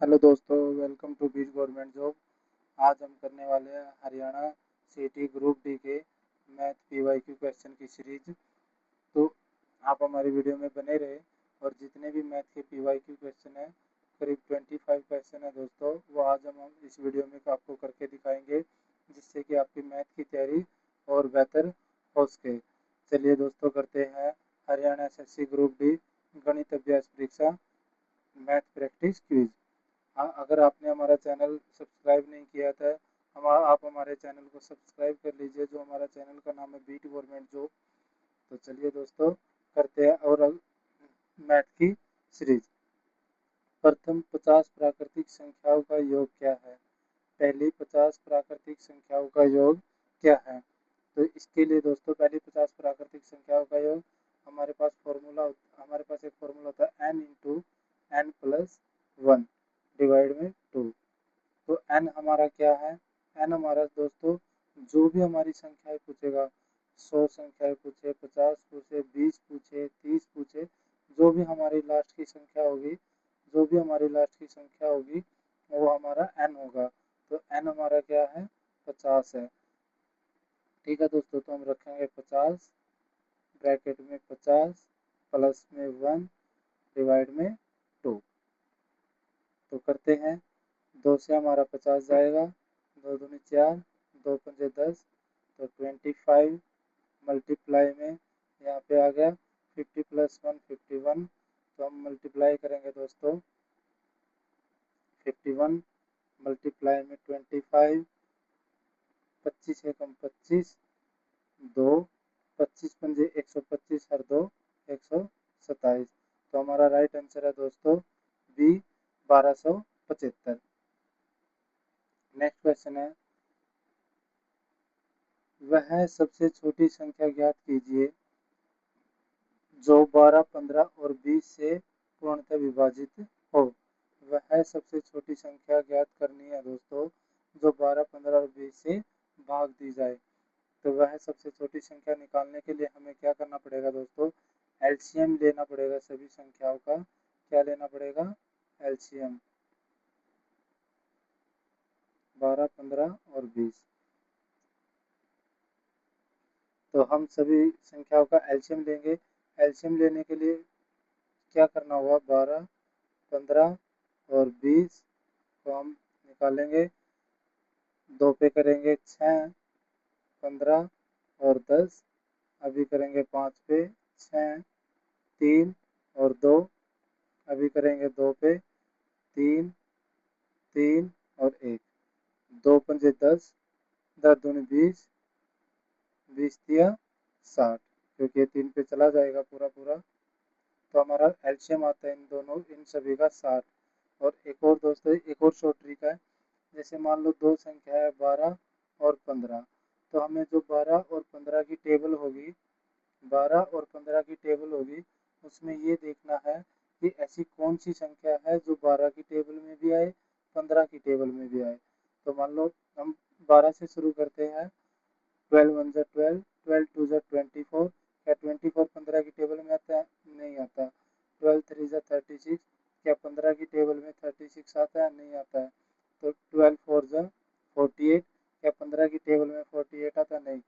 Hello दोस्तों, welcome to बीज government job. आज हम करने वाले हैं हरियाणा सिटी ग्रुप डी के मैथ पीवाईक्यू क्वेश्चन की सीरीज। तो आप हमारी वीडियो में बने रहे और जितने भी मैथ के पीवाईक्यू क्वेश्चन हैं, करीब 25 क्वेश्चन है दोस्तों, वो आज हम इस वीडियो में आपको करके दिखाएंगे, जिससे कि आपकी मैथ की तैयारी और बेहतर हो सके। चलिए दोस्तों, करते हैं हरियाणा एसएससी ग्रुप डी गणित अभ्यास परीक्षा मैथ प्रैक्टिस क्विज। हाँ, अगर आपने हमारा चैनल सब्सक्राइब नहीं किया था, आप हमारे चैनल को सब्सक्राइब कर लीजिए, जो हमारा चैनल का नाम है बीट गवर्नमेंट जॉब। तो चलिए दोस्तों, करते हैं और अब मैथ की सीरीज। प्रथम 50 प्राकृतिक संख्याओं का योग क्या है? पहली 50 प्राकृतिक संख्याओं का योग क्या है? तो इसके लिए दोस्तों, पहली 50 प्राकृतिक संख्याओं का योग हमारे पास एक फॉर्मूला होता है n into n plus one divide में टू। तो n हमारा क्या है? n हमारा दोस्तों, जो भी हमारी संख्याएं पूछेगा, 100 संख्याएं पूछे, 50 पूछे, 20 पूछे, 30 पूछे, जो भी हमारी लास्ट की संख्या होगी, जो भी हमारी लास्ट की संख्या होगी, वो हमारा n होगा। तो n हमारा क्या है? 50 है। ठीक है दोस्तों, तो हम रखेंगे 50 ब्रैकेट में 50 प्लस में 1 डिवाइड में 2। तो करते हैं, 2 से हमारा 50 जाएगा, 2 दूनी 4, 2 पंजे 10, तो 25 मल्टीप्लाई में यहाँ पे आ गया 50 प्लस 1 51। तो हम मल्टीप्लाई करेंगे दोस्तों, 51 मल्टीप्लाई में 25, 25 एकम 25, 2, 25 पंजे 125 हर 2 127। तो हमारा राइट आंसर है दोस्तों बी 1275। नेक्स्ट क्वेश्चन है, वह सबसे छोटी संख्या ज्ञात कीजिए जो 12, 15 और 20 से पूर्णतः विभाजित हो। वह सबसे छोटी संख्या ज्ञात करनी है दोस्तों, जो 12, 15 और 20 से भाग दी जाए। तो वह सबसे छोटी संख्या निकालने के लिए हमें क्या करना पड़ेगा दोस्तों? एलसीएम लेना पड़ेगा सभी संख्याओं का। क्या लेना पड़ेगा? एलसीएम। 12, 15 और 20। तो हम सभी संख्याओं का एलसीएम लेंगे। एलसीएम लेने के लिए क्या करना होगा? 12, 15 और 20 को हम निकालेंगे। 2 पे करेंगे 6, 15 और 10। अभी करेंगे 5 पे 6, 3 और 2। अभी करेंगे 2 पे 3, 3 और 1। 2 पंजे 10, 10 दूनी 20, 20 दिया 60, क्योंकि 3 पे चला जाएगा पूरा पूरा। तो हमारा एलसीएम आता है इन सभी का 60। और एक और दोस्तों, एक और शॉर्ट ट्रिक है। जैसे मान लो दो संख्या है 12 और 15, तो हमें जो 12 और 15 की टेबल होगी, 12 और 15 की टेबल होगी, उसमें ये देखना है कि ऐसी कौन सी संख्या है जो 12 की टेबल में भी आए, 15 की टेबल में भी आए। तो मान लो हम 12 से शुरू करते हैं। 12 वन जा 12, 12 टू जा 24। क्या 24 15 की टेबल में आता है? नहीं आता। 12 थ्री जा 36। क्या 15 की टेबल में 36 आता है? नहीं आता है। तो 12 फोर जा 48। क्या 15 की टेबल में 48 आता है? नहीं।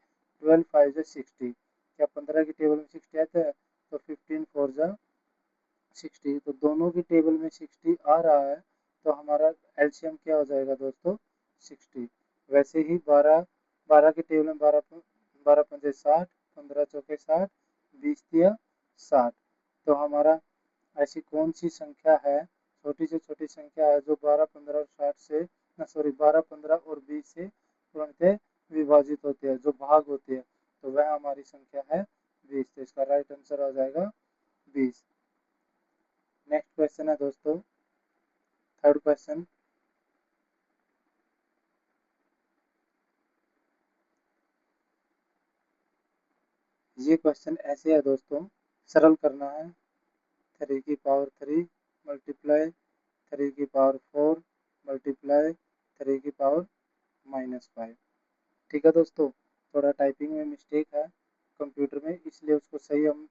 12 फाइव जा 60। क्या 15 की टेबल में 60 आता है? तो 15 फोर जा 60। तो दोनों की टेबल में 60 आ रहा है, तो हमारा एलसीएम क्या हो जाएगा दोस्तों? 60। वैसे ही 12, 12 की टेबल में 12, 12 पंजे 60, 15 चौके 60, 20 दिया 60। तो हमारा ऐसी कौन सी संख्या है, छोटी से छोटी संख्या है, जो 12, 15 और 60 से ना सॉरी 12, 15 और 20 से तुरंत विभाजित होती है, जो भाग होती है। तो वह हमारी संख्या है 20। तो इसका राइट आंसर आ जाएगा 20। नेक्स्ट क्वेश्चन है दोस्तों, थर्ड क्वेश्चन। ये क्वेश्चन ऐसे है दोस्तों, सरल करना है। 3 की पावर 3 मल्टीप्लाई 3 की पावर 4 मल्टीप्लाई 3 की पावर -5। ठीक है दोस्तों, थोड़ा टाइपिंग में मिस्टेक है कंप्यूटर में, इसलिए उसको सही हम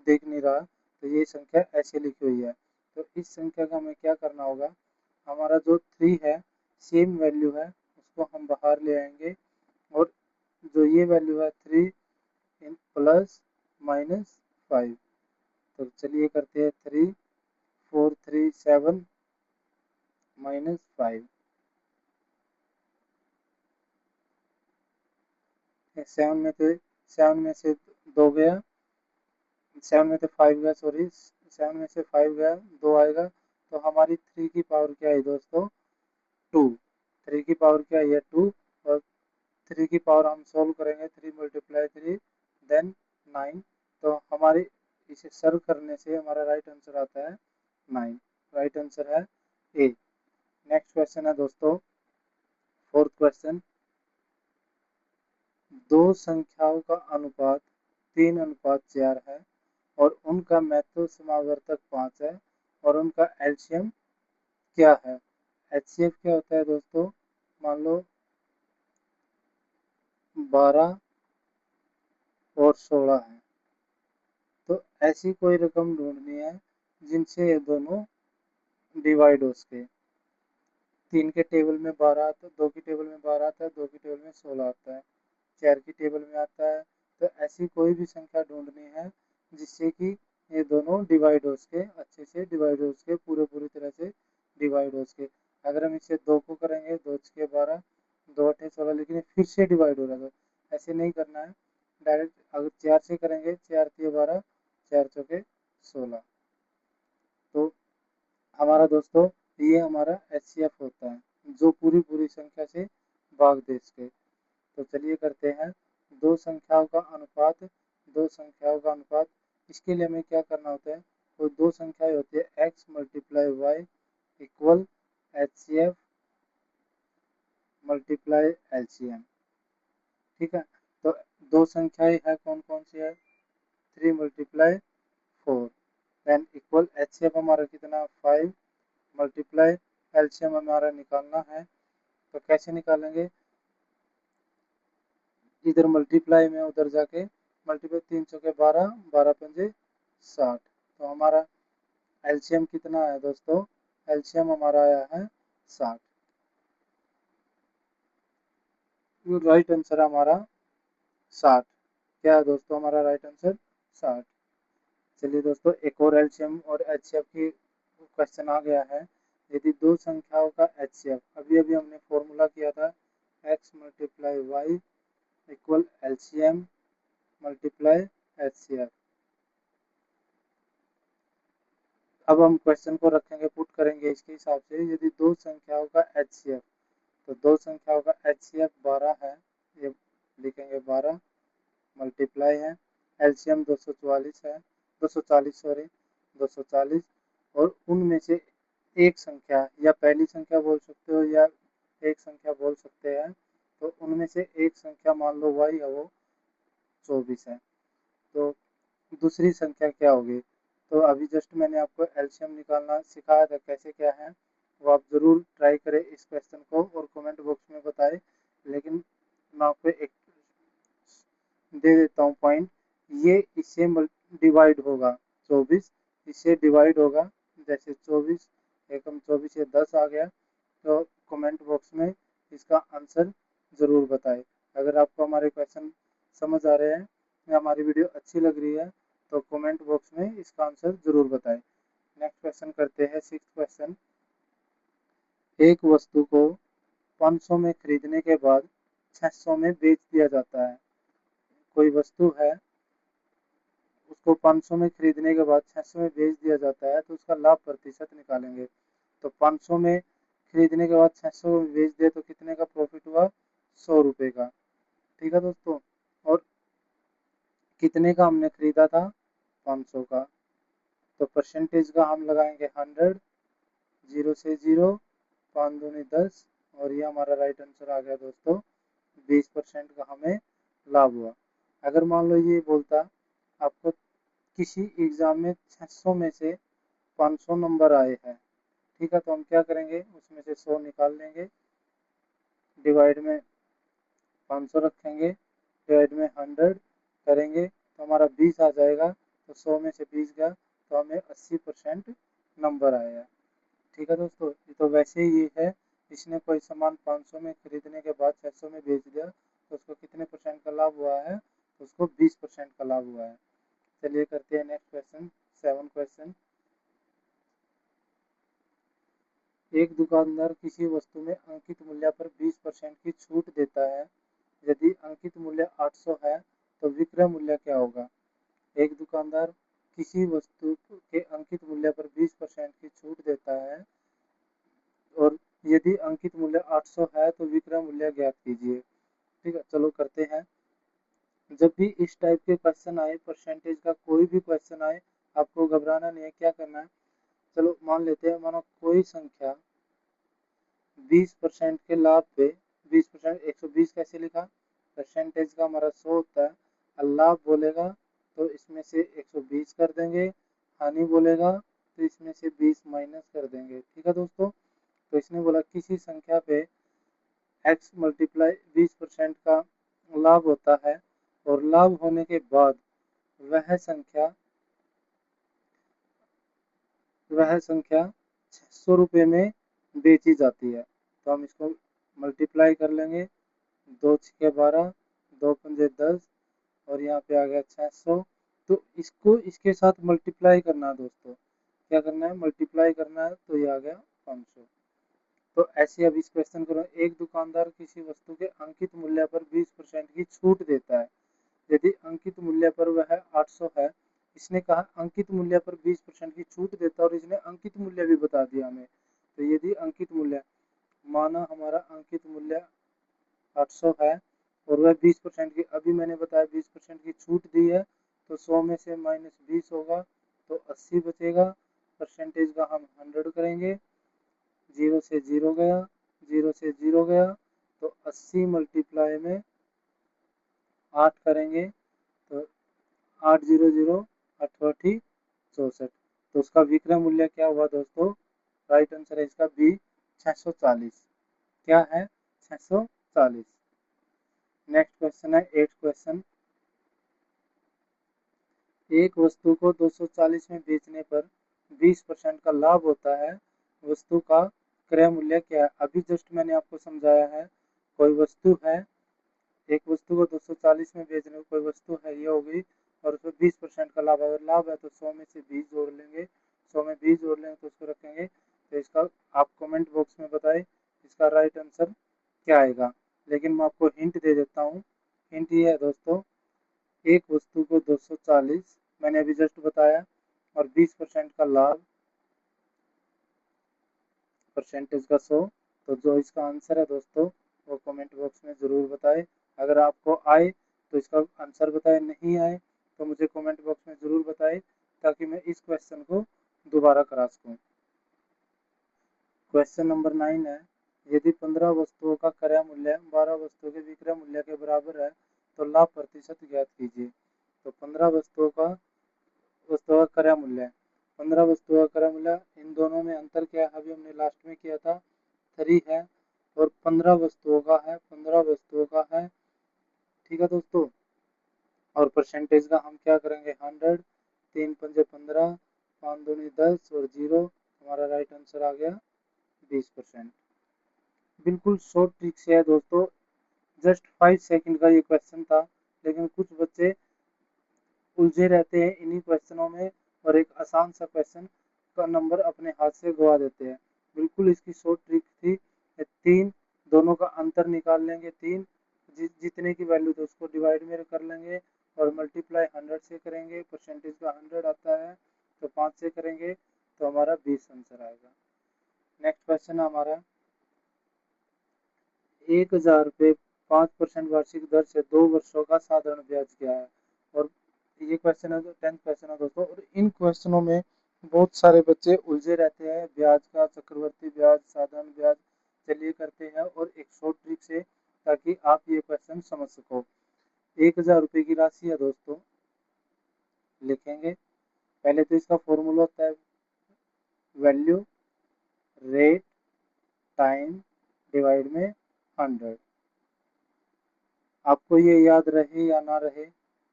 देख नहीं रहा। तो ये संख्या ऐसे लिखी हुई है। तो इस संख्या का हमें क्या करना होगा? हमारा जो 3 है सेम वैल्यू है उसको हम बाहर ले आएंगे, और जो ये वैल्यू है 3 इन प्लस माइनस 5। तो चलिए करते हैं 3 4 3 7 माइनस 5। 7 में से 2 गया, 7 में से 5 गया, सॉरी 7 में से 5 गया, 2 आएगा। तो हमारी 3 की पावर क्या है दोस्तों, 2। 3 की पावर क्या है, 2। और 3 की पावर हम सोल्व करेंगे, 3 मल्टीप्लाई 3 देन 9। तो हमारी इसे सर्व करने से हमारा राइट आंसर आता है 9। राइट आंसर है ए। नेक्स्ट क्वेश्चन है दोस्तों, फोर्थ क्वेश्चन। दो संख्याओं का अनुपात 3:4 है और उनका महत्व समावर्तक 5 है और उनका एलसीएम क्या है। एचसीएफ क्या होता है दोस्तों, मान लो 12 और 16 है, तो ऐसी कोई रकम ढूंढनी है जिनसे ये दोनों डिवाइड हो सके। 3 के टेबल में 12 आता है, 2 की टेबल में 12 आता है, 2 की टेबल में 16 आता है, 4 की टेबल में आता है। तो ऐसी कोई भी संख्या ढूंढनी है जिससे कि ये दोनों डिवाइड हो सके, अच्छे से डिवाइड हो सके, पूरी तरह से डिवाइड हो सके। अगर हम इसे 2 को करेंगे, 2 छके 12, 2 अठे 16, लेकिन ये फिर से डिवाइड हो रहा है, तो ऐसे नहीं करना है। डायरेक्ट अगर 4 से करेंगे, 4 तिये 12, 4 चौके 16। तो हमारा दोस्तों ये हमारा एचसीएफ होता है जो पूरी संख्या से भाग दे सके। तो चलिए करते हैं दो संख्याओं का अनुपात। दो संख्याओं का अनुपात, इसके लिए हमें क्या करना होता है, तो दो संख्याएं होती है x multiply y equal HCF multiply LCM. ठीक है, तो दो संख्याएं है कौन कौन सी है, 3 मल्टीप्लाई 4 देन इक्वल एचसीएफ हमारा कितना 5 मल्टीप्लाई एलसीएम हमारा निकालना है। तो कैसे निकालेंगे, इधर मल्टीप्लाई में उधर जाके मल्टीप्लाई 3 चौके 12, 12 पंजे 60। तो हमारा एलसीएम कितना है दोस्तों, एलसीएम हमारा आया है 60। राइट आंसर हमारा 60। क्या है दोस्तों हमारा राइट आंसर 60। चलिए दोस्तों एक और एलसीएम और एचसीएफ की क्वेश्चन आ गया है। यदि दो संख्याओं का एचसीएफ, अभी अभी हमने फॉर्मूला किया था x multiply y equal LCM multiply HCF. अब हम क्वेश्चन को रखेंगे, पुट करेंगे इसके हिसाब से। यदि दो संख्याओं का एचसीएफ, तो दो संख्याओं का एचसीएफ 12 है, ये लिखेंगे 12 मल्टीप्लाई है एलसीएम 244 है, 240 सॉरी 240, और उनमें से एक संख्या, या पहली संख्या बोल सकते हो या एक संख्या बोल सकते हैं, तो उनमें से एक संख्या मान लो वाई है, वो 24 है। तो दूसरी संख्या क्या होगी, तो अभी जस्ट मैंने आपको एलसीएम निकालना सिखाया था, कैसे क्या है वो आप ज़रूर ट्राई करें इस क्वेश्चन को और कमेंट बॉक्स में बताएं। लेकिन मैं आपको एक दे देता हूँ पॉइंट, ये इससे डिवाइड होगा 24, इससे डिवाइड होगा। जैसे 24 एकम 24 ये 10 आ गया। तो कमेंट बॉक्स में इसका आंसर ज़रूर बताएं। अगर आपको हमारे क्वेश्चन समझ आ रहे हैं या हमारी वीडियो अच्छी लग रही है तो कमेंट बॉक्स में इसका आंसर ज़रूर बताएं। नेक्स्ट क्वेश्चन करते हैं, सिक्स्थ क्वेश्चन। एक वस्तु को 500 में खरीदने के बाद 600 में बेच दिया जाता है। कोई वस्तु है, उसको 500 में खरीदने के बाद 600 में बेच दिया जाता है, तो उसका लाभ प्रतिशत निकालेंगे। तो 500 में खरीदने के बाद 600 में बेच दिया तो कितने का प्रॉफिट हुआ, 100 रुपये का। ठीक है दोस्तों, और कितने का हमने खरीदा था, 500 का। तो परसेंटेज का हम लगाएंगे 100, 0 से 0, 5 दूनी 10, और ये हमारा राइट आंसर आ गया दोस्तों, 20% का हमें लाभ हुआ। अगर मान लो ये बोलता आपको किसी एग्जाम में 600 में से 500 नंबर आए हैं, ठीक है, तो हम क्या करेंगे, उसमें से 100 निकाल लेंगे, डिवाइड में 500 रखेंगे, डिवाइड में 100 करेंगे तो हमारा 20 आ जाएगा। तो 100 में से 20 गया तो हमें 80% नंबर आएगा। ठीक है दोस्तों, ये तो वैसे ही ये है, इसने कोई सामान 500 में खरीदने के बाद 600 में बेच दिया तो उसको कितने परसेंट का लाभ हुआ है, तो उसको 20% का लाभ हुआ है। चलिए करते हैं नेक्स्ट क्वेश्चन, 7 क्वेश्चन। एक दुकानदार किसी वस्तु में अंकित मूल्य पर 20% की छूट देता है। यदि अंकित मूल्य 800 है तो विक्रय मूल्य क्या होगा? एक दुकानदार किसी वस्तु के अंकित मूल्य पर 20% की छूट देता है और यदि अंकित मूल्य 800 है तो विक्रय मूल्य ज्ञात कीजिए। ठीक है, चलो करते हैं। जब भी इस टाइप के क्वेश्चन आए, परसेंटेज का कोई भी क्वेश्चन आए, आपको घबराना नहीं है, क्या करना है। चलो मान लेते हैं, मानो कोई संख्या 20% के लाभ पे 20%, 120 कैसे लिखा, परसेंटेज का हमारा 100 होता है, और लाभ बोलेगा तो इसमें से 120 कर देंगे, हानि बोलेगा तो इसमें से 20 माइनस कर देंगे। ठीक है दोस्तों, तो इसने बोला किसी संख्या पे x मल्टीप्लाई 20% का लाभ होता है और लाभ होने के बाद वह संख्या वह संख्या 600 रुपये में बेची जाती है। तो हम इसको मल्टीप्लाई कर लेंगे, 2 6 12, 2 5 10 और यहाँ पे आ गया 600। तो इसको इसके साथ मल्टीप्लाई करना है दोस्तों, क्या करना है, मल्टीप्लाई करना है, तो ये आ गया 500। तो ऐसे अब इस क्वेश्चन को, एक दुकानदार किसी वस्तु के अंकित मूल्य पर 20% की छूट देता है। यदि अंकित मूल्य पर वह 800 है, इसने कहा अंकित मूल्य पर 20% की छूट देता है और इसने अंकित मूल्य भी बता दिया हमें। तो यदि अंकित मूल्य, माना हमारा अंकित मूल्य 800 है और वह 20% की, अभी मैंने बताया 20% की छूट दी है, तो 100 में से माइनस 20 होगा तो 80 बचेगा। परसेंटेज का हम 100 करेंगे, 0 से 0 गया, 0 से 0 गया, तो 80 मल्टीप्लाई में 8 करेंगे तो 800 अठोटी 64। तो उसका विक्रय मूल्य क्या हुआ दोस्तों, राइट आंसर है इसका बी, 640। क्या है, 640। नेक्स्ट क्वेश्चन है 8 क्वेश्चन। एक वस्तु को 240 में बेचने पर 20% का लाभ होता है, वस्तु का क्रय मूल्य क्या है? अभी जस्ट मैंने आपको समझाया है, कोई वस्तु है, एक वस्तु को 240 में बेचने में कोई वस्तु है, ये हो गई, और उसमें 20% का लाभ, अगर लाभ है तो 100 में से 20 जोड़ लेंगे, 100 में 20 जोड़ लेंगे तो उसको रखेंगे। तो इसका आप कमेंट बॉक्स में बताएं इसका राइट आंसर क्या आएगा। लेकिन मैं आपको हिंट दे देता हूँ, हिंट ये है दोस्तों, एक वस्तु को 240 मैंने अभी जस्ट बताया और 20% का लाभ, परसेंटेज का 100। तो जो इसका आंसर है दोस्तों वो कमेंट बॉक्स में ज़रूर बताएं। अगर आपको आए तो इसका आंसर बताएं, नहीं आए तो मुझे कमेंट बॉक्स में ज़रूर बताएं ताकि मैं इस क्वेश्चन को दोबारा करा सकूं। क्वेश्चन नंबर 9 है, यदि 15 वस्तुओं का क्रय मूल्य 12 वस्तुओं के विक्रय मूल्य के बराबर है तो लाभ प्रतिशत ज्ञात कीजिए। तो 15 वस्तुओं का क्रय मूल्य, 15 वस्तुओं का क्रय मूल्य, इन दोनों में अंतर क्या है, अभी हमने लास्ट में किया था, 3 है, और 15 वस्तुओं का है, 15 वस्तुओं का है। ठीक है दोस्तों, और परसेंटेज का हम क्या करेंगे, 100, 3 पंजे 15, 5 दूनी 10 और 0, हमारा राइट आंसर आ गया 20%। बिल्कुल शॉर्ट ट्रिक से है दोस्तों, जस्ट 5 सेकंड का ये क्वेश्चन था, लेकिन कुछ बच्चे उलझे रहते हैं इन्हीं क्वेश्चनों में और एक आसान सा क्वेश्चन का नंबर अपने हाथ से गवा देते हैं। बिल्कुल इसकी शॉर्ट ट्रिक थी, 3 दोनों का अंतर निकाल लेंगे, 3 जितने की वैल्यू तो उसको डिवाइड में कर लेंगे और मल्टीप्लाई 100 से करेंगे, परसेंटेज का 100 आता है तो 5 से करेंगे तो हमारा 20 आंसर आएगा। नेक्स्ट क्वेश्चन है हमारा, 1000 रुपये 5% वार्षिक दर से 2 वर्षों का साधारण ब्याज क्या है? और ये क्वेश्चन है, 10th क्वेश्चन है दोस्तों, और इन क्वेश्चनों में बहुत सारे बच्चे उलझे रहते हैं, ब्याज का, चक्रवर्ती ब्याज, साधारण ब्याज। चलिए करते हैं और एक शॉर्ट ट्रिक से, ताकि आप ये क्वेश्चन समझ सको। 1000 रुपये की राशि है दोस्तों, लिखेंगे पहले तो इसका फॉर्मूला होता है वैल्यू रेट टाइम डिवाइड में 100। आपको ये याद रहे या ना रहे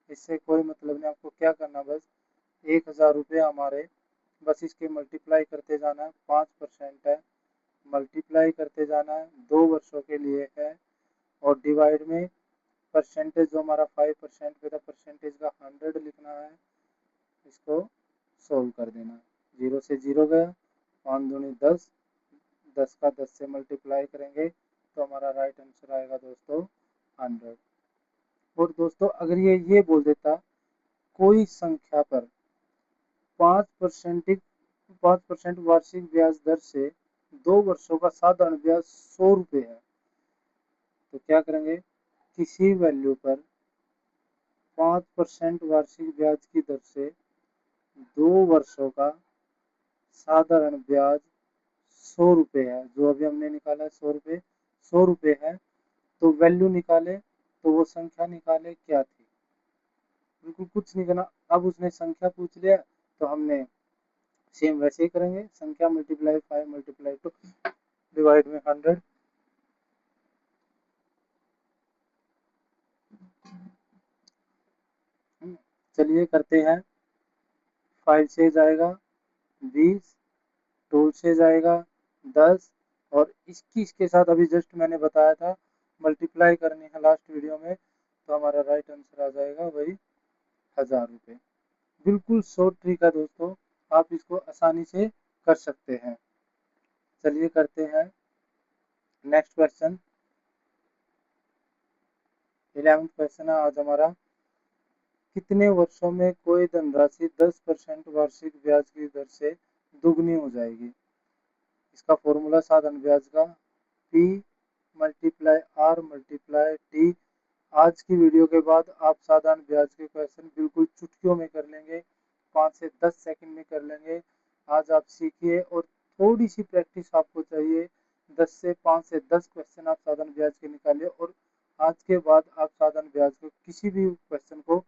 इससे कोई मतलब नहीं, आपको क्या करना, बस 1000 रुपये हमारे बस इसके मल्टीप्लाई करते जाना है। 5% है, मल्टीप्लाई करते जाना है, 2 वर्षों के लिए है। और डिवाइड में परसेंटेज जो हमारा 5% पे था, परसेंटेज का 100 लिखना है, इसको सोल्व कर देना है। 0 से 0 गया, 5 दूनी 10, 10 का 10 से मल्टीप्लाई करेंगे तो हमारा राइट आंसर आएगा दोस्तों 100। और दोस्तों अगर ये बोल देता कोई संख्या पर 5% वार्षिक ब्याज दर से 2 वर्षों का साधारण ब्याज 100 रुपये है, तो क्या करेंगे, किसी वैल्यू पर 5% वार्षिक ब्याज की दर से 2 वर्षों का साधारण ब्याज 100 रुपये है, जो अभी हमने निकाला है 100 रुपये, 100 रुपये है, तो वैल्यू निकाले, तो वो संख्या निकाले क्या थी। बिल्कुल कुछ नहीं करना। अब उसने संख्या पूछ लिया तो हमने सेम वैसे ही करेंगे, संख्या मल्टीप्लाई 5 मल्टीप्लाई 2 डिवाइड में 100। चलिए करते हैं। 5 से जाएगा 20, 2 से जाएगा 10 और 21 के साथ अभी जस्ट मैंने बताया था मल्टीप्लाई करनी है लास्ट वीडियो में, तो हमारा राइट आंसर आ जाएगा वही 1000 रुपये। बिल्कुल शॉर्ट ट्रिक है दोस्तों, आप इसको आसानी से कर सकते हैं। चलिए करते हैं नेक्स्ट क्वेश्चन। 11th क्वेश्चन है आज हमारा, कितने वर्षों में कोई धनराशि 10% वार्षिक ब्याज की दर से दुगनी हो जाएगी। इसका फॉर्मूला साधारण ब्याज का P multiply R multiply T। आज की वीडियो के बाद आप साधारण ब्याज के क्वेश्चन बिल्कुल चुटकियों में कर लेंगे, 5 से 10 सेकंड में कर लेंगे। आज आप सीखिए और थोड़ी सी प्रैक्टिस आपको चाहिए। 5 से 10 क्वेश्चन आप साधारण ब्याज के निकालिए और आज के बाद आप साधारण ब्याज के किसी भी क्वेश्चन को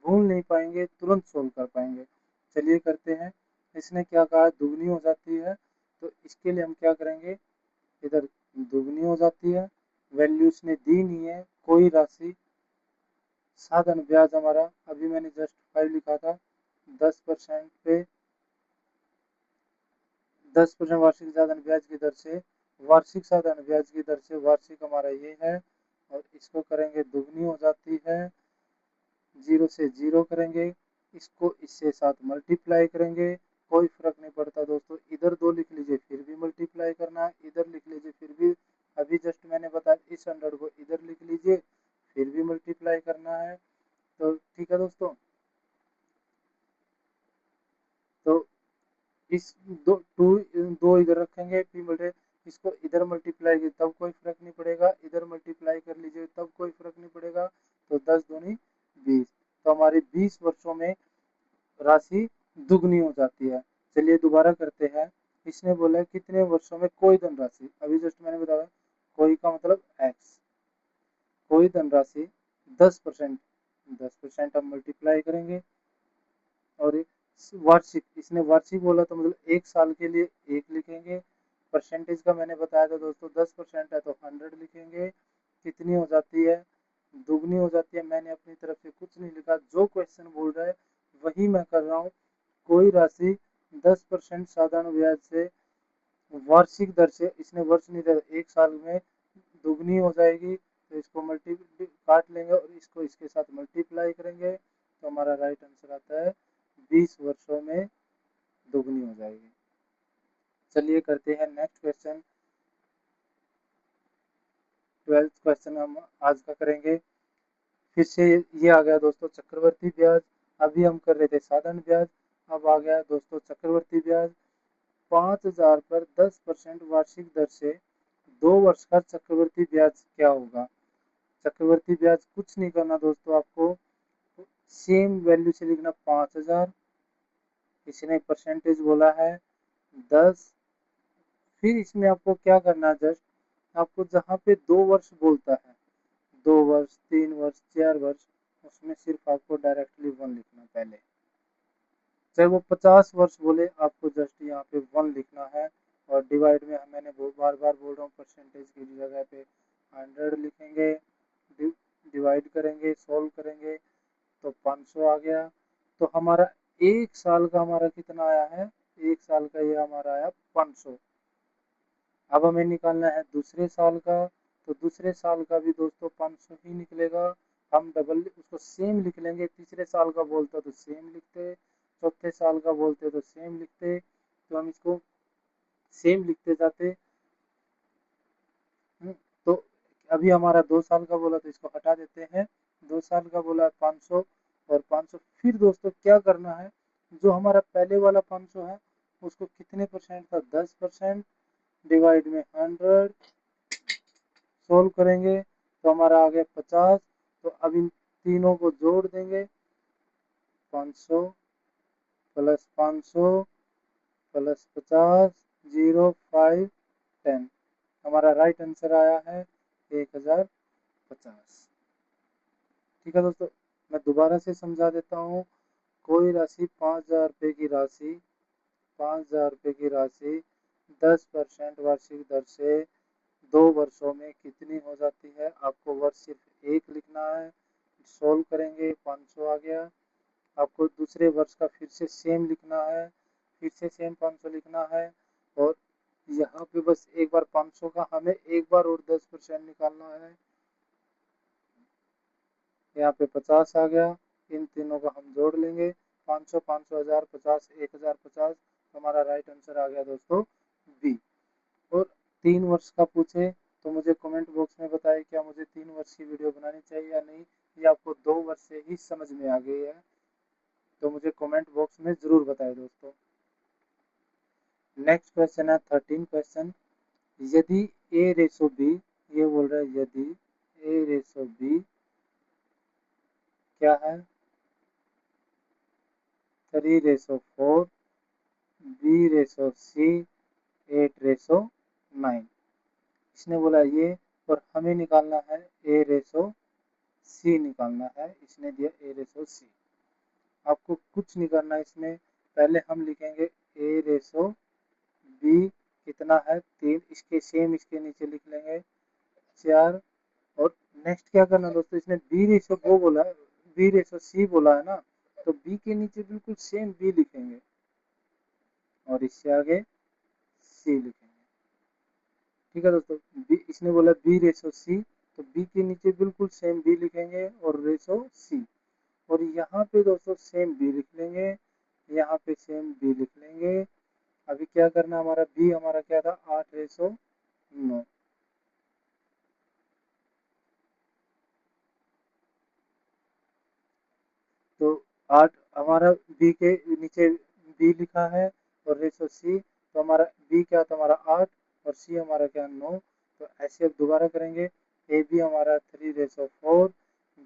भूल नहीं पाएंगे, तुरंत सोल्व कर पाएंगे। चलिए करते हैं। इसने क्या कहा, दुगनी हो जाती है, तो इसके लिए हम क्या करेंगे, इधर दुगनी हो जाती है, वैल्यू इसने दी नहीं है, कोई राशि साधारण ब्याज हमारा अभी मैंने जस्ट 5 लिखा था, 10% पे 10% वार्षिक साधारण ब्याज की दर से वार्षिक साधारण ब्याज की दर से वार्षिक हमारा ये है, और इसको करेंगे दुगनी हो जाती है, 0 से 0 करेंगे, इसको इससे साथ मल्टीप्लाई करेंगे, कोई फर्क नहीं पड़ता दोस्तों, इधर 2 लिख लीजिए फिर भी मल्टीप्लाई करना है, इधर लिख लीजिए फिर भी, अभी जस्ट मैंने बताया इस 100 को इधर लिख लीजिए फिर भी मल्टीप्लाई करना है। तो ठीक है दोस्तों, तो इस दो इधर रखेंगे, पी मल्टी इसको इधर मल्टीप्लाई की तब कोई फर्क नहीं पड़ेगा, इधर मल्टीप्लाई कर लीजिए तब कोई फर्क नहीं पड़ेगा, तो 10 दूनी 20, तो हमारे 20 वर्षों में राशि दुगनी हो जाती है। चलिए दोबारा करते हैं। इसने बोला है कितने वर्षों में कोई धनराशि, अभी जस्ट मैंने बताया कोई का मतलब एक्स, कोई धनराशि 10%, 10% हम मल्टीप्लाई करेंगे, और वार्षिक, इसने वार्षिक बोला तो मतलब 1 साल के लिए 1 लिखेंगे। परसेंटेज का मैंने बताया था दोस्तों 10% है तो 100 लिखेंगे। कितनी हो जाती है, दुगनी हो जाती है। मैंने अपनी तरफ से कुछ नहीं लिखा, जो क्वेश्चन बोल रहा है वही मैं कर रहा हूँ। कोई राशि 10% साधारण ब्याज से वार्षिक दर से, इसने वर्ष नहीं दिया, 1 साल में दुगनी हो जाएगी, तो इसको मल्टी काट लेंगे और इसको इसके साथ मल्टीप्लाई करेंगे, तो हमारा राइट आंसर आता है 20 वर्षों में दुगनी हो जाएगी। चलिए करते हैं नेक्स्ट क्वेश्चन। 12th क्वेश्चन हम आज का करेंगे। फिर से ये आ गया दोस्तों चक्रवर्ती ब्याज, अभी हम कर रहे थे साधारण ब्याज, अब आ गया दोस्तों चक्रवर्ती ब्याज। 5000 पर 10% वार्षिक दर से 2 वर्ष का चक्रवर्ती ब्याज क्या होगा। चक्रवर्ती ब्याज कुछ नहीं करना दोस्तों, आपको सेम वैल्यू से लिखना 5000, इसने परसेंटेज बोला है 10, फिर इसमें आपको क्या करना है, जस्ट आपको जहाँ पे 2 वर्ष बोलता है, 2 वर्ष 3 वर्ष 4 वर्ष, उसमें सिर्फ आपको डायरेक्टली 1 लिखना पहले, चाहे वो 50 वर्ष बोले आपको जस्ट यहाँ पे 1 लिखना है, और डिवाइड में मैंने बार बार बोल रहा हूँ परसेंटेज की जगह पे 100 लिखेंगे, डिवाइड करेंगे, सोल्व करेंगे तो 500 आ गया। तो हमारा 1 साल का हमारा कितना आया है, 1 साल का ये हमारा आया 500। अब हमें निकालना है दूसरे साल का, तो दूसरे साल का भी दोस्तों 500 ही निकलेगा। हम डबल उसको सेम लिख लेंगे, तीसरे साल का बोलते तो सेम लिखते, चौथे साल का बोलते तो सेम लिखते, तो हम इसको सेम लिखते जाते। तो अभी हमारा 2 साल का बोला तो इसको हटा देते हैं, 2 साल का बोला 500 और 500। फिर दोस्तों क्या करना है, जो हमारा पहले वाला 500 है उसको कितने परसेंट था, 10% डिवाइड में 100, सोल्व करेंगे तो हमारा आ गया 50। तो अब इन तीनों को जोड़ देंगे, 500 प्लस 500 प्लस 50, 0, 5, 10। हमारा राइट आंसर आया है 1050। ठीक है दोस्तों, मैं दोबारा से समझा देता हूँ। कोई राशि 5,000 रुपये की राशि, 5,000 रुपये की राशि 10% वार्षिक दर से 2 वर्षों में कितनी हो जाती है। आपको वर्ष सिर्फ एक लिखना है, सोल्व करेंगे 500 आ गया। आपको दूसरे वर्ष का फिर से सेम लिखना है, फिर से सेम 500 लिखना है, और यहाँ पे बस एक बार 500 का हमें एक बार और 10% निकालना है। यहाँ पे 50 आ गया, इन तीनों को हम जोड़ लेंगे, 500, 500, 1000, 50, 1050। हमारा राइट आंसर आ गया दोस्तों बी। और 3 वर्ष का पूछे तो मुझे कमेंट बॉक्स में बताएं, क्या मुझे 3 वर्ष की वीडियो बनानी चाहिए या नहीं, ये आपको 2 वर्ष से ही समझ में आ गई है, तो मुझे कमेंट बॉक्स में जरूर बताएं दोस्तों। नेक्स्ट क्वेश्चन है 13 क्वेश्चन। यदि ए रेसो बी, ये बोल रहा है यदि ए रेसो बी क्या है 3:4, बी रेसो सी 8:9। इसने बोला ये, और हमें निकालना है ए रेसो सी निकालना है, इसने दिया ए रेसो सी। आपको कुछ नहीं करना इसमें, पहले हम लिखेंगे ए रेसो बी कितना है 3, इसके सेम इसके नीचे लिख लेंगे 4। और नेक्स्ट क्या करना दोस्तों, इसने बी रेशो वो बोला है, बी रेशो सी बोला है ना, तो बी के नीचे बिल्कुल सेम बी लिखेंगे और इससे आगे सी लिखेंगे। ठीक है दोस्तों, बी इसने बोला बी रेशो सी, तो बी के नीचे बिल्कुल सेम बी लिखेंगे और रेशो सी, और यहाँ पे दोस्तों सेम बी लिख लेंगे, यहाँ पे सेम बी लिख लेंगे। अभी क्या करना, हमारा बी हमारा क्या था 8:9। तो 8 हमारा बी के नीचे बी लिखा है और रेशो सी, तो हमारा बी क्या था हमारा 8 और सी हमारा क्या 9। तो ऐसे अब दोबारा करेंगे, ए बी हमारा 3:4,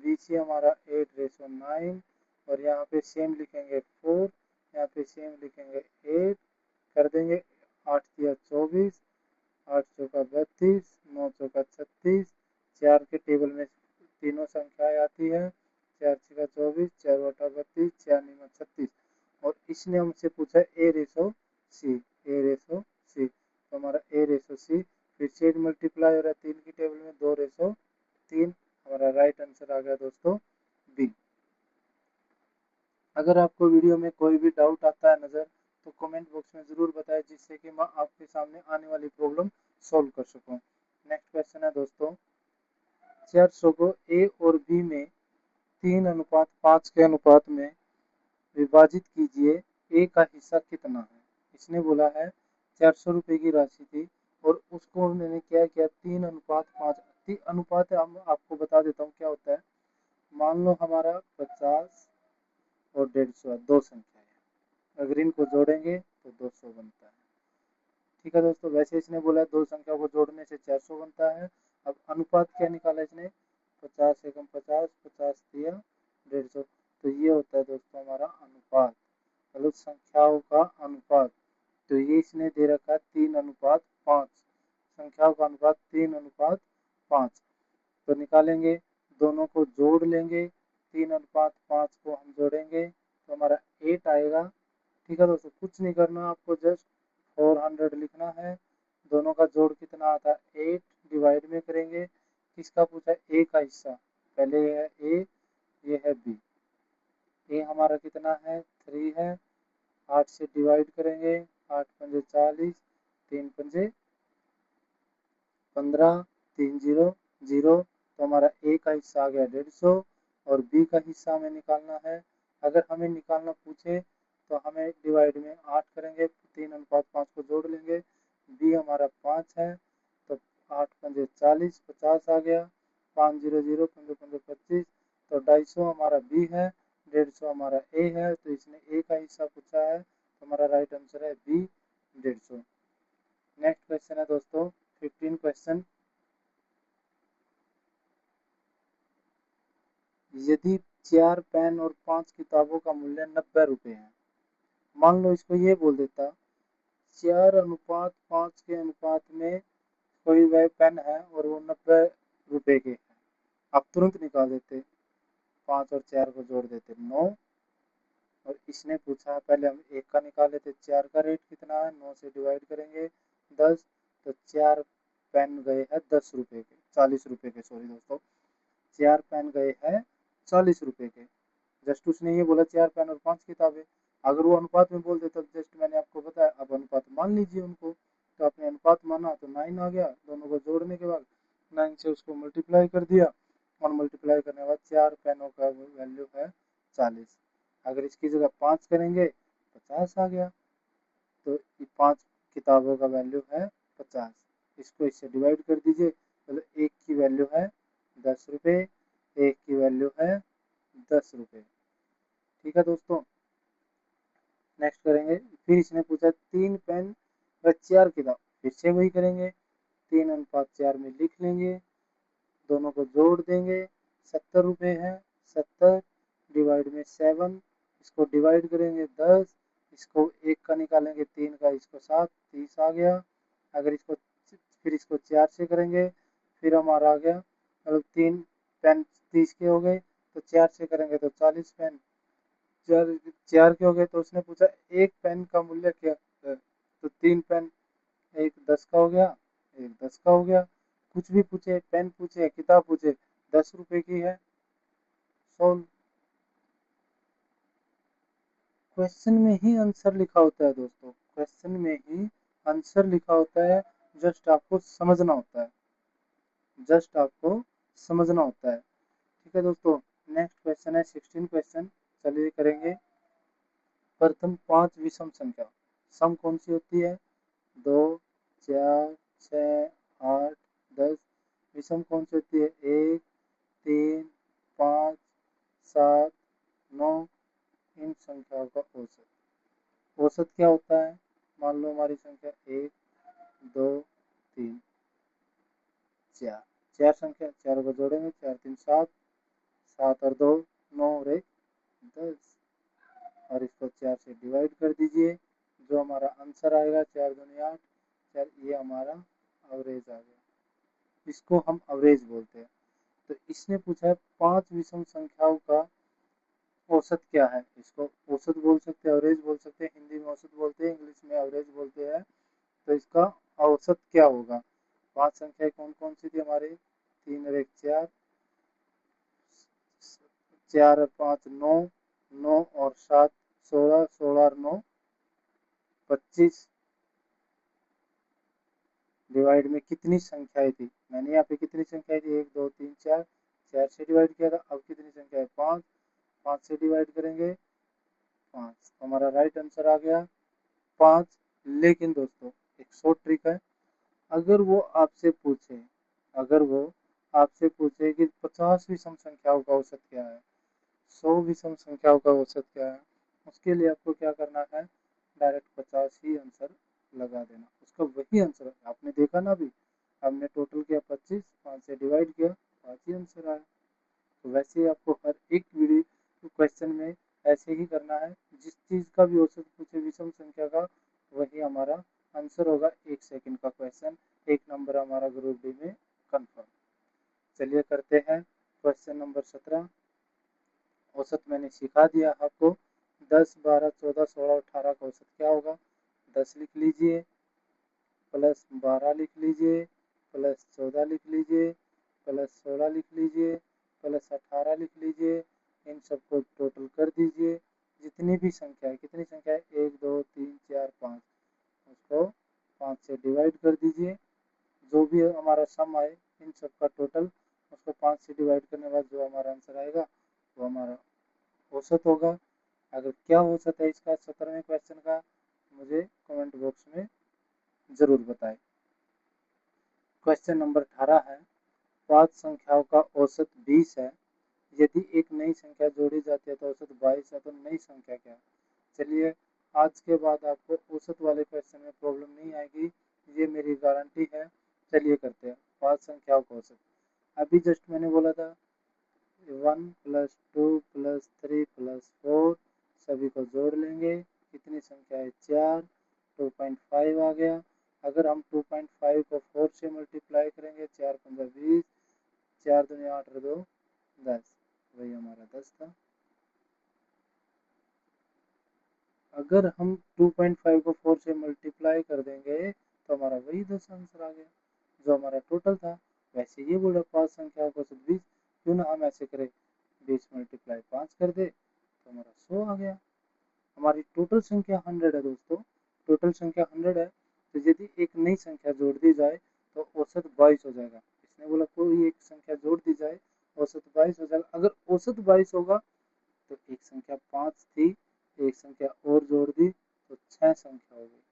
बी सी हमारा 8:9, और यहाँ पे सेम लिखेंगे 4, यहाँ पे सेम लिखेंगे 8, कर देंगे 8 या 24, 8 चौका 32, 9 चौका 36, 4 के टेबल में तीनों संख्याएं आती है, 4 छका 24, 4 बटा 32, 4 निमा 36। और इसने हमसे पूछा ए रेशो सी, ए रेशो सी, तो हमारा ए रेशो सी फिर से मल्टीप्लाई हो रहा है 3 की टेबल में 2:3। हमारा राइट आंसर आ गया दोस्तों बी। अगर आपको वीडियो में कोई भी डाउट आता है नज़र, तो कमेंट बॉक्स में ज़रूर बताएं, जिससे कि मैं आपके सामने आने वाली प्रॉब्लम सॉल्व कर सकूं। नेक्स्ट क्वेश्चन है दोस्तों, 400 को ए और बी में 3:5 के अनुपात में विभाजित कीजिए, ए का हिस्सा कितना है। इसने बोला है 400 रुपये की राशि थी और उसको उन्होंने क्या किया 3:5। अनुपात हम आपको बता देता हूँ क्या होता है। मान लो हमारा 50 और 150 दो संख्या है, अगर इनको जोड़ेंगे तो 200 बनता है। ठीक है दोस्तों, वैसे इसने बोला है दो संख्या को जोड़ने से 400 बनता है। अब अनुपात क्या निकाला इसने, 50 एकम 50, 50 दिया 150, तो ये होता है दोस्तों हमारा अनुपात, मतलब संख्याओं का अनुपात। तो ये इसने दे रखा है 3:5, संख्याओं का अनुपात 3:5। तो निकालेंगे, दोनों को जोड़ लेंगे, 3:5 को हम जोड़ेंगे तो हमारा 8 आएगा। ठीक है दोस्तों, कुछ नहीं करना आपको, जस्ट 400 लिखना है। दोनों का जोड़ कितना आता है 8, डिवाइड में करेंगे, किसका पूछा है ए का हिस्सा, पहले ये है ए, ये है बी। ए हमारा कितना है 3 है, 8 से डिवाइड करेंगे, 8 पंजे 40, 3 पंजे 15, 3 जीरो जीरो, तो हमारा ए का हिस्सा आ गया 150 और बी का हिस्सा हमें निकालना है। अगर हमें निकालना पूछे तो हमें डिवाइड में 8 करेंगे, 3:5 को जोड़ लेंगे, बी हमारा 5 है, तो 8 पंजे 40, 50 आ गया, 5 जीरो जीरो, 15 पंजे 25, तो 250 हमारा बी है, 150 हमारा ए है, तो इसने ए का हिस्सा पूछा है, तो हमारा राइट आंसर है बी 150। नेक्स्ट क्वेश्चन है दोस्तों 15 क्वेश्चन। यदि 4 पेन और 5 किताबों का मूल्य 90 रुपए है, मान लो इसको ये बोल देता 4:5 के अनुपात में कोई वह पेन है और वो 90 रुपए के है, आप तुरंत निकाल देते, 5 और 4 को जोड़ देते 9, और इसने पूछा पहले हम एक का निकाले थे, 4 का रेट कितना है, 9 से डिवाइड करेंगे 10, तो 4 पेन गए हैं 10 रुपए के, 40 रुपए के, सॉरी दोस्तों, 4 पेन गए हैं 40 रुपए के। जस्ट उसने ये बोला 4 पेन और 5 किताबें, अगर वो अनुपात में बोल देता, जस्ट मैंने आपको बताया, अब अनुपात मान लीजिए उनको, तो आपने अनुपात माना तो 9 आ गया, दोनों को जोड़ने के बाद 9 से उसको मल्टीप्लाई कर दिया, और मल्टीप्लाई करने के बाद 4 पेनों का वैल्यू है 40, अगर इसकी जगह 5 करेंगे 50 आ गया, तो 5 किताबों का वैल्यू है 50, इसको इससे डिवाइड कर दीजिए, तो एक की वैल्यू है 10 रुपये, एक की वैल्यू है 10 रुपये। ठीक है दोस्तों, नेक्स्ट करेंगे, फिर इसने पूछा 3 पेन व 4 किताब, फिर से वही करेंगे, 3:4 में लिख लेंगे, दोनों को जोड़ देंगे, 70 रुपये है, 70 डिवाइड में 7, इसको डिवाइड करेंगे 10, इसको एक का निकालेंगे 3 का, इसको 7, 30 आ गया, अगर इसको फिर इसको 4 से करेंगे, फिर हमारा आ गया, मतलब 3 पेन 30 के हो गए, तो 4 से करेंगे तो 40 पेन, 4 के हो गए, तो उसने पूछा एक पेन का मूल्य क्या है, तो 3 पेन, एक 10 का हो गया, एक 10 का हो गया, कुछ भी पूछे, पेन पूछे, किताब पूछे, 10 रुपए की है, सोल्व। क्वेश्चन में ही आंसर लिखा होता है दोस्तों, क्वेश्चन में ही आंसर लिखा होता है, जस्ट आपको समझना होता है, जस्ट आपको समझना होता है। ठीक है दोस्तों, नेक्स्ट क्वेश्चन है 16 क्वेश्चन, चलिए करेंगे। प्रथम 5 विषम संख्या सम कौन सी होती है, 2, 4, 6, 8, 10, विषम कौन सी होती है, 1, 3, 5, 7, 9, इन संख्याओं का औसत, औसत क्या होता है, मान लो हमारी संख्या 1, 2, 3, 4, 4 संख्या, 4 को जोड़ेंगे, 4 3 7, 7 और 2 9 और 1 10, और इसको 4 से डिवाइड कर दीजिए, जो हमारा आंसर आएगा 4 दूनी 8, 4, ये हमारा एवरेज आ गया, इसको हम एवरेज बोलते हैं। तो इसने पूछा है 5 विषम संख्याओं का औसत क्या है, इसको औसत बोल सकते हैं, एवरेज बोल सकते हैं, हिंदी में औसत बोलते हैं, इंग्लिश में एवरेज बोलते हैं, तो इसका औसत क्या होगा। 5 संख्याएं कौन कौन सी थी हमारे, 3 और 1 4, 4 और 5 9, 9 और 7 16, 16 और 9 25, डिवाइड में कितनी संख्याएं थी, मैंने यहाँ पे कितनी संख्याएं थी, 1 2 3 4, 4 से डिवाइड किया था, अब कितनी संख्या है 5, 5 से डिवाइड करेंगे 5, तो हमारा राइट आंसर आ गया 5। लेकिन दोस्तों एक शॉर्ट ट्रिक है, अगर वो आपसे पूछे, अगर वो आपसे पूछे कि 50 विषम संख्याओं का औसत क्या है, 100 विषम संख्याओं का औसत क्या है, उसके लिए आपको क्या करना है, डायरेक्ट 50 ही आंसर लगा देना, उसका वही आंसर आपने देखा ना अभी, हमने टोटल किया 25, 5 से डिवाइड किया, 5 ही आंसर आया। तो वैसे ही आपको हर एक वीडियो क्वेश्चन में ऐसे ही करना है, जिस चीज़ का भी औसत पूछे विषम संख्या का, वही हमारा आंसर होगा। 1 सेकंड का क्वेश्चन, 1 नंबर हमारा ग्रुप डी में कंफर्म। चलिए करते हैं क्वेश्चन नंबर 17। औसत मैंने सिखा दिया आपको, 10 12 14 16 18 का औसत क्या होगा, 10 लिख लीजिए, प्लस 12 लिख लीजिए, प्लस 14 लिख लीजिए, प्लस 16 लिख लीजिए, प्लस 18 लिख लीजिए, इन सबको टोटल कर दीजिए, जितनी भी संख्या है, कितनी संख्या है, 1 2 3 4 5, उसको 5 से डिवाइड कर दीजिए। जो भी हमारा सम आए इन सब का टोटल, उसको 5 से डिवाइड करने के बाद जो हमारा आंसर आएगा वो हमारा औसत होगा। अगर क्या औसत है इसका 17वें क्वेश्चन का, मुझे कमेंट बॉक्स में ज़रूर बताएं। क्वेश्चन नंबर 18 है, 5 संख्याओं का औसत 20 है, यदि एक नई संख्या जोड़ी जाती है तो औसत 22 है, तो नई संख्या क्या है। चलिए, आज के बाद आपको औसत वाले क्वेश्चन में प्रॉब्लम नहीं आएगी, ये मेरी गारंटी है। चलिए करते हैं 5 संख्याओं का औसत। अभी जस्ट मैंने बोला था 1 + 2 + 3 + 4, सभी को जोड़ लेंगे, कितनी संख्या है, 4, 2.5 आ गया। अगर हम 2.5 को 4 से मल्टीप्लाई करेंगे, 4 × 20, 4 दूनी 8 और 2 10, वही हमारा 10 था। अगर हम 2.5 को 4 से मल्टीप्लाई कर देंगे तो हमारा वही 10 आंसर आ गया जो हमारा टोटल था। वैसे ये बोला 5 संख्याओं को 20, क्यों ना हम ऐसे करें, 20 × 5 कर दे तो हमारा 100 आ गया। हमारी टोटल संख्या 100 है दोस्तों, टोटल संख्या 100 है। तो यदि एक नई संख्या जोड़ दी जाए तो औसत 22 हो जाएगा। इसने बोला कोई एक संख्या जोड़ दी जाए, औसत 22 हो जाएगा। अगर औसत 22 होगा तो एक संख्या 5 थी, एक संख्या और जोड़ दी तो 6 संख्या हो गई।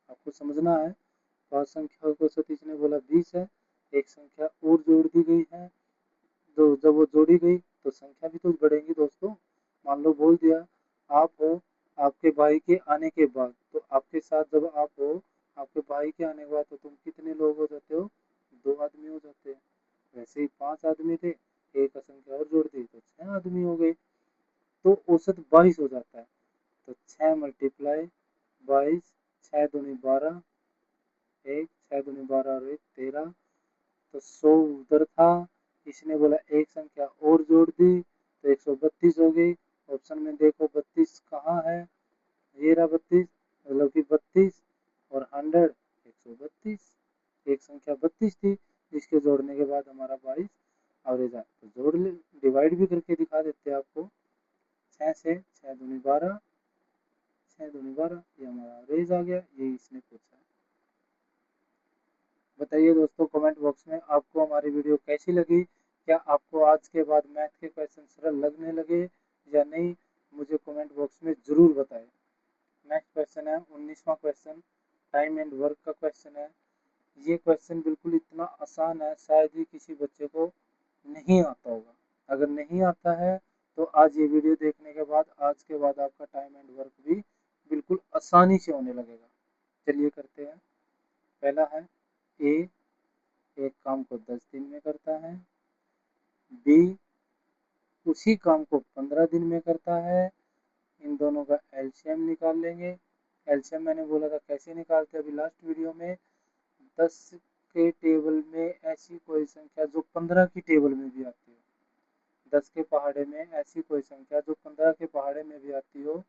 आपको समझना है, 5 संख्याओं को सतीश ने बोला 20 है, एक संख्या और जोड़ दी गई है, तो जब वो जोड़ी गई तो संख्या भी तो बढ़ेगी दोस्तों। मान लो बोल दिया आप हो, आपके भाई के आने के बाद, तो आपके साथ जब आप हो, आपके भाई के आने के बाद, तो तुम कितने लोग हो जाते हो, 2 आदमी हो जाते हैं। वैसे ही 5 आदमी थे, एक संख्या और जोड़ दी तो 6 आदमी हो गए, तो औसत 22 हो जाता है। तो 6 × 22, 6 दूनी 12, 1, 6 दूनी 12 और 1 13, तो 100 उधर था। इसने बोला एक संख्या और जोड़ दी तो 132 हो गई। ऑप्शन में देखो 32 कहाँ है, ये रहा 32, मतलब कि 32 और 100 132, एक संख्या 32 थी जिसके जोड़ने के बाद हमारा 22 एवरेज आया। तो जोड़ ले, डिवाइड भी करके दिखा देते हैं आपको। 6 से 6 दूनी 12, 6 दूनी 12, ये हमारा एवरेज आ गया, ये इसने पूछा है। बताइए दोस्तों कमेंट बॉक्स में आपको हमारी वीडियो कैसी लगी। क्या आपको आज के बाद मैथ के क्वेश्चन सरल लगने लगे या नहीं, मुझे कमेंट बॉक्स में ज़रूर बताएं। नेक्स्ट क्वेश्चन है 19वां क्वेश्चन, टाइम एंड वर्क का क्वेश्चन है। ये क्वेश्चन बिल्कुल इतना आसान है, शायद ही किसी बच्चे को नहीं आता होगा। अगर नहीं आता है तो आज ये वीडियो देखने के बाद, आज के बाद आपका टाइम एंड वर्क भी बिल्कुल आसानी से होने लगेगा। चलिए करते हैं। पहला है ए, एक काम को 10 दिन में करता है, बी उसी काम को 15 दिन में करता है। इन दोनों का एलसीएम निकाल लेंगे। एलसीएम मैंने बोला था कैसे निकालते हैं अभी लास्ट वीडियो में। 10 के टेबल में ऐसी कोई संख्या जो 15 की टेबल में भी आती हो, 10 के पहाड़े में ऐसी कोई संख्या जो 15 के पहाड़े में भी आती हो,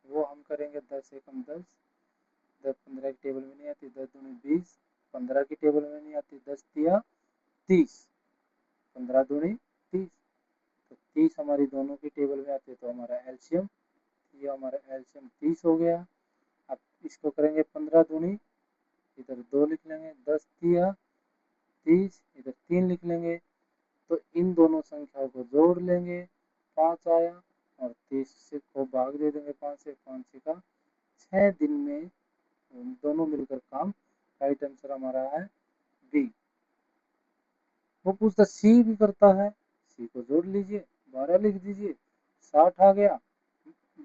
वो हम करेंगे 10 एकम 10, 10 15 की टेबल में नहीं आती, 10 दूनी 20, 15 की टेबल में नहीं आती, 10 तिया 30, 15 दूनी 30, तो 30 हमारी दोनों की टेबल में आती है, तो हमारा एलसीएम, ये हमारा एलसीएम 30 हो गया। अब इसको करेंगे 15 दूनी, इधर 2 लिख लेंगे, 10 तिया 30, इधर 3 लिख लेंगे। तो इन दोनों संख्याओं को जोड़ लेंगे, 5 आया, और 30 को भाग दे देंगे 5 से, 5 का 6 दिन में दोनों मिलकर काम। राइट आंसर हमारा है बी। वो पूछता सी भी करता है, सी को जोड़ लीजिए, 12 लिख दीजिए, 60 आ गया,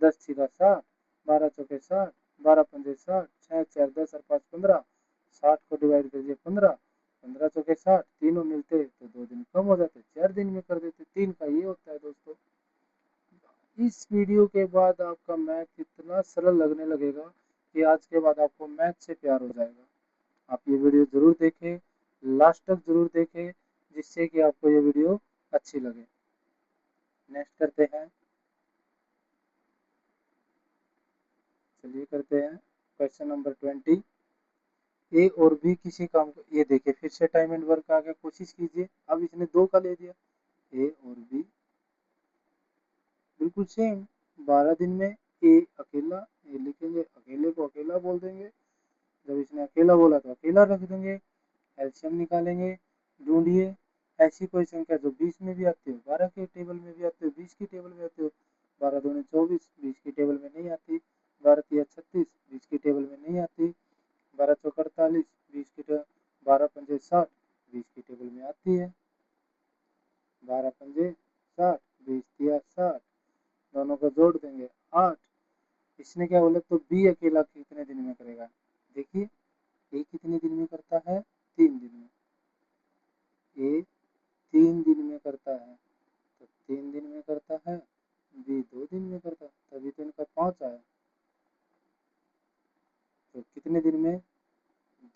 10 छिका 60, 12 चौके 60, 12 पंजे 60, 6 4 10 और 5 15, 60 को डिवाइड कीजिए 15, 15 चौके 60, तीनों मिलते तो 2 दिन कम हो जाते, 4 दिन में कर देते। 3 का ये होता है दोस्तों। इस वीडियो के बाद आपका मैथ इतना सरल लगने लगेगा कि आज के बाद आपको मैथ से प्यार हो जाएगा। आप ये वीडियो ज़रूर देखें, लास्ट तक ज़रूर देखें, जिससे कि आपको ये वीडियो अच्छी लगे। नेक्स्ट करते हैं, चलिए करते हैं क्वेश्चन नंबर 20। ए और बी किसी काम को, ये देखिए फिर से टाइम एंड वर्क आ गया, कोशिश कीजिए। अब इसने 2 का ले दिया, ए और बी बिल्कुल सेम, 12 दिन में ए अकेला, ए लिखेंगे, अकेले को अकेला बोल देंगे, जब इसने अकेला बोला तो अकेला रख देंगे। एलसीएम निकालेंगे, ढूंढिए ऐसी कोई संख्या जो 20 में भी आती हो, 12 के टेबल में भी आती हो, 20 की टेबल में आती हो। 12 दूनी 24, 20 की टेबल में नहीं आती। 12 तिया 36, 20 की टेबल में नहीं आती। 12 चौक 48, 20 की टेबल, 12 पंजे 60, 20 की टेबल में आती है। 12 पंजे 60, 20 तिया 60, दोनों को जोड़ देंगे 8। इसने क्या बोला, तो बी अकेला कितने दिन में करेगा? देखिए ए कितने दिन में करता है, 3 दिन में। ए 3 दिन में करता है, तो 3 दिन में करता है। बी 2 दिन में करता है, तभी तो इनका 5 आया। तो कितने दिन में,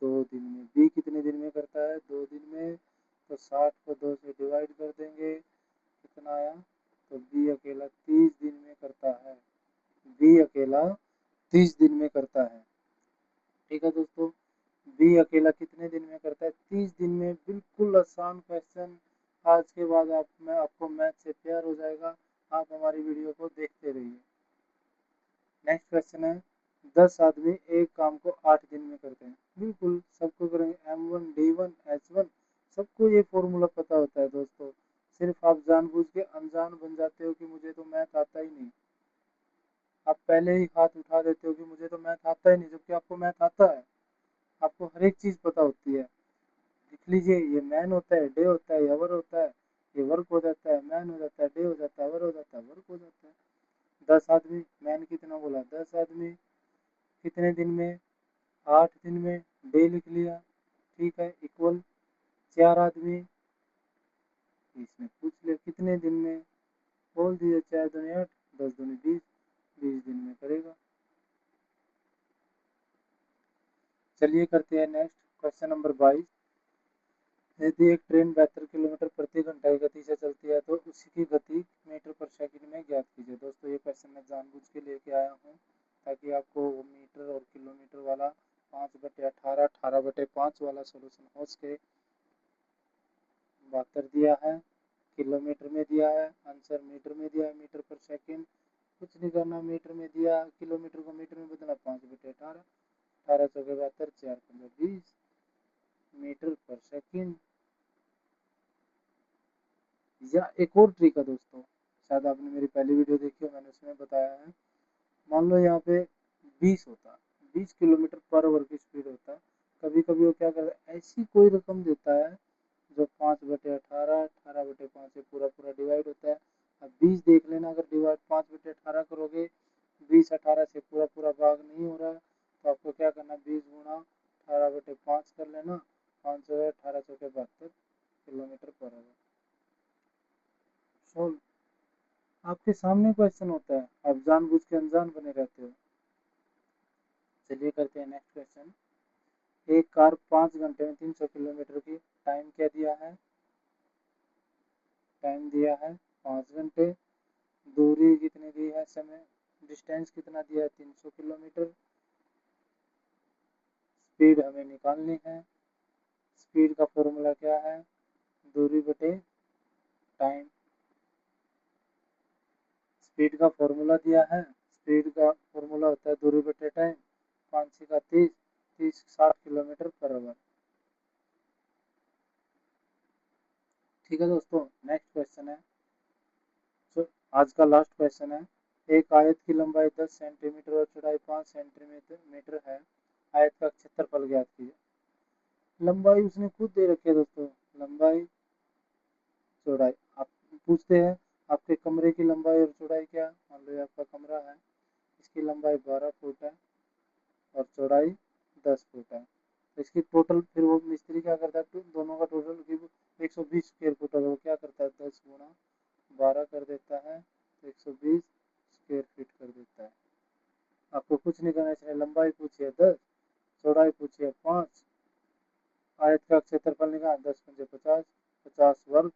2 दिन में। बी कितने दिन में करता है, 2 दिन में। तो 60 को 2 से डिवाइड कर देंगे, कितना आया, तो बी अकेला 30 दिन में करता है। बी अकेला 30 दिन में करता है। ठीक है दोस्तों, बी अकेला कितने दिन में करता है, 30 दिन में। बिल्कुल आसान क्वेश्चन। आज के बाद मैं आपको मैथ से प्यार हो जाएगा। आप हमारी वीडियो को देखते रहिए। नेक्स्ट क्वेश्चन है, 10 आदमी एक काम को 8 दिन में करते हैं। बिल्कुल सबको करेंगे, M1 D1 H1, सबको ये फॉर्मूला पता होता है दोस्तों। सिर्फ आप जानबूझ के अनजान बन जाते हो कि मुझे तो मैथ आता ही नहीं। आप पहले ही हाथ उठा देते हो कि मुझे तो मैथ आता ही नहीं, जबकि आपको मैथ आता है। आपको हर एक चीज पता होती है। लिख लीजिए, ये मैन होता है, डे होता है, अवर होता है, ये वर्क हो जाता है, मैन हो जाता है, डे हो जाता है, अवर हो जाता है, वर्क हो जाता है। 10 आदमी, मैन कितना बोला, 10 आदमी कितने दिन में, 8 दिन में। डे लिख लिया, ठीक है, इक्वल 4 आदमी, इसमें पूछ लिया कितने दिन में, बोल दिया 4 दूनी 8, 10 दूनी 20, 20 दिन में करेगा। चलिए करते हैं नेक्स्ट क्वेश्चन नंबर 22। यदि एक ट्रेन 72 किलोमीटर प्रति घंटा की गति से चलती है तो उसकी गति मीटर पर सेकंड में ज्ञात कीजिए। दोस्तों ये क्वेश्चन मैं जानबूझ के लेके आया हूँ ताकि आपको मीटर और किलोमीटर वाला 5/18, 18/5 वाला सोल्यूशन हो सके। 72 दिया है, किलोमीटर में दिया है, आंसर मीटर में दिया है, मीटर पर सेकंड। कुछ नहीं करना, मीटर में दिया, किलोमीटर को मीटर में बदलना, 5/18, 18 चौके 72, 4 पंजे 20 मीटर पर सेकंड। या एक और ट्रिक है दोस्तों, शायद आपने मेरी पहली वीडियो देखी हो, मैंने उसमें बताया है। मान लो यहाँ पे 20 होता, 20 किलोमीटर पर आवर की स्पीड होता। कभी कभी वो क्या करता है, ऐसी कोई रकम देता है जो 5/18, 18/5 से पूरा पूरा डिवाइड होता है। अब 20 देख लेना, अगर डिवाइड 5/18 करोगे, 20 18 से पूरा पूरा भाग नहीं हो रहा, तो आपको क्या करना, 20 गुणा 18/5 कर लेना, 500 18 चौके 72 किलोमीटर पर आवर। सोल्व। आपके सामने क्वेश्चन होता है, आप जानबूझ के अनजान बने रहते हो। चलिए करते हैं नेक्स्ट क्वेश्चन। एक कार 5 घंटे में 300 किलोमीटर की, टाइम क्या दिया है, टाइम दिया है 5 घंटे। दूरी कितनी दी है, समय डिस्टेंस कितना दिया है, 300 किलोमीटर। स्पीड हमें निकालनी है। स्पीड का फॉर्मूला क्या है, दूरी बटे टाइम। स्पीड का फॉर्मूला दिया है, स्पीड का फॉर्मूला होता है दूरी बटे टाइम। 5 का 30, 30 60 किलोमीटर पर आवर। ठीक है दोस्तों, नेक्स्ट क्वेश्चन है, तो आज का लास्ट क्वेश्चन है। एक आयत की लंबाई 10 सेंटीमीटर और चौड़ाई 5 सेंटीमीटर है। आयत का क्षेत्रफल ज्ञात कीजिए। लंबाई उसने खुद दे रखी है दोस्तों, लंबाई चौड़ाई। आप पूछते हैं आपके कमरे की लंबाई और चौड़ाई क्या, मान लो आपका कमरा है, इसकी लंबाई 12 फुट है और चौड़ाई 10 फुट है। तो इसकी टोटल, फिर वो मिस्त्री क्या करता है, तो दोनों का टोटल 120 स्क्वायर फुट है, वो क्या करता है, 10 गुणा 12 कर देता है, तो 120 स्क्वायर फीट कर देता है। आपको कुछ नहीं करना चाहिए, लंबाई पूछिए 10, चौड़ाई पूछिए 5, आयत का क्षेत्रफल निकाल 10 पंजे 50, 50 वर्ग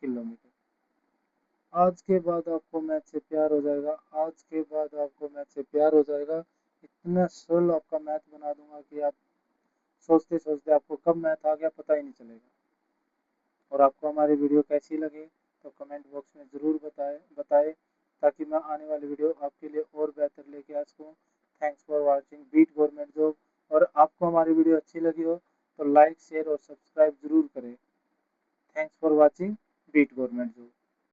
किलोमीटर। आज के बाद आपको मैथ से प्यार हो जाएगा, आज के बाद आपको मैथ से प्यार हो जाएगा। इतना सरल आपका मैथ बना दूंगा कि आप सोचते सोचते आपको कब मैथ आ गया पता ही नहीं चलेगा। और आपको हमारी वीडियो कैसी लगी तो कमेंट बॉक्स में ज़रूर बताएं। ताकि मैं आने वाली वीडियो आपके लिए और बेहतर लेके आ सकूँ। Thanks for watching beat government job. और आपको हमारी वीडियो अच्छी लगी हो तो लाइक शेयर और सब्सक्राइब जरूर करें। Thanks for watching beat government job.